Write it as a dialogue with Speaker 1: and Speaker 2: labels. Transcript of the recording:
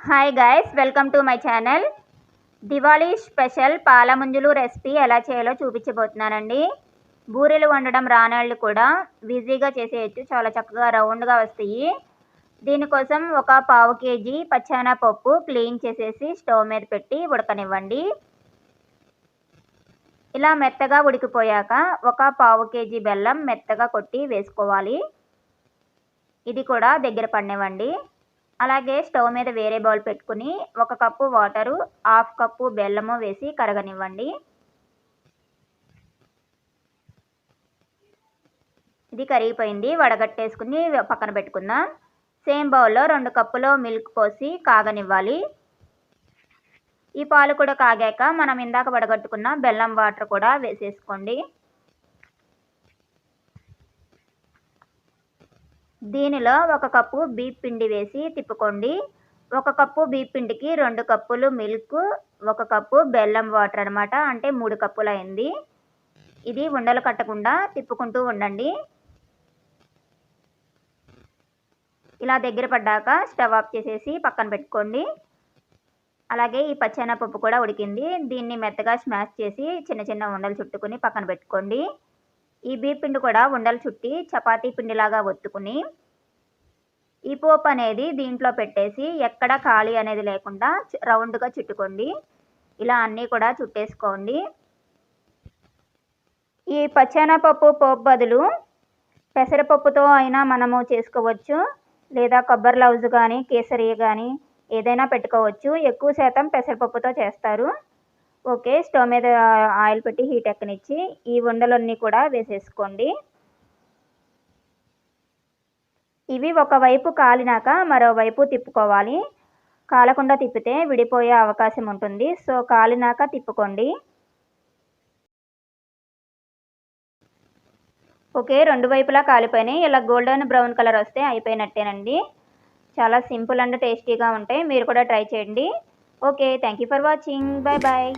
Speaker 1: Hi guys, welcome to my channel. Diwali special పాల ముంజులు recipe ఎలా చేయాలో చూపించబోతున్నానండి. బూరెలు వండడం రానాళ్ళు కూడా ఈజీగా చేసేయచ్చు, చాలా చక్కగా రౌండ్గా వస్తాయి. దీనికోసం ఒక పావు కేజీ పచ్చెనపప్పు క్లీన్ చేసేసి స్టవ్ మీద పెట్టి ఉడకనివ్వండి. ఇలా మెత్తగా ఉడికిపోయాక ఒక పావు కేజీ బెల్లం మెత్తగా కొట్టి వేసుకోవాలి. ఇది కూడా దగ్గర పడనివ్వండి. అలాగే స్టవ్ మీద వేరే బౌల్ పెట్టుకుని 1 కప్పు వాటరు, 1/2 కప్పు బెల్లము వేసి కరగనివ్వండి. ఇది కరిగిపోయింది, వడగట్టేసుకుని పక్కన పెట్టుకుందాం. సేమ్ బౌల్లో 2 కప్పులు మిల్క్ పోసి కాగనివ్వాలి. ఈ పాలు కూడా కాగాక మనం ఇందాక వడగట్టుకున్న బెల్లం వాటర్ కూడా వేసేసుకోండి. దీనిలో 1 కప్పు బియ్యం పిండి వేసి తిప్పుకోండి. 1 కప్పు బియ్యం పిండికి 2 కప్పులు మిల్క్, 1 కప్పు బెల్లం వాటర్ అనమాట. అంటే 3 కప్పులు అయింది. ఇది ఉండలు కట్టకుండా తిప్పుకుంటూ ఉండండి. ఇలా దగ్గర పడ్డాక స్టవ్ ఆఫ్ చేసేసి పక్కన పెట్టుకోండి. అలాగే ఈ పచ్చెనపప్పు కూడా ఉడికింది. దీన్ని మెత్తగా స్మాష్ చేసి చిన్న చిన్న ఉండలు చుట్టుకుని పక్కన పెట్టుకోండి. ఈ బియ్యం పిండి కూడా ఉండలు చుట్టి చపాతీ పిండిలాగా ఒత్తుకుని ఈ పోపు అనేది దీంట్లో పెట్టేసి ఎక్కడ ఖాళీ అనేది లేకుండా రౌండ్గా చుట్టుకోండి. ఇలా అన్నీ కూడా చుట్టేసుకోండి. ఈ పచ్చెనపప్పు పోపు బదులు పెసరపప్పుతో అయినా మనము చేసుకోవచ్చు, లేదా కొబ్బరి లౌజు కానీ కేసరి కానీ ఏదైనా పెట్టుకోవచ్చు. ఎక్కువ శాతం పెసరపప్పుతో చేస్తారు. ఓకే, స్టవ్ మీద ఆయిల్ పెట్టి హీట్ ఎక్కనిచ్చి ఈ ఉండలన్నీ కూడా వేసేసుకోండి. ఇవి ఒకవైపు కాలినాక మరోవైపు తిప్పుకోవాలి. కాలకుండా తిప్పితే విడిపోయే అవకాశం ఉంటుంది. సో కాలినాక తిప్పుకోండి. ఓకే, 2 వైపులా కాలిపోయినాయి. ఇలా గోల్డెన్ బ్రౌన్ కలర్ వస్తే అయిపోయినట్టేనండి. చాలా సింపుల్ అండ్ టేస్టీగా ఉంటాయి. మీరు కూడా ట్రై చేయండి. Okay, thank you for watching. Bye bye.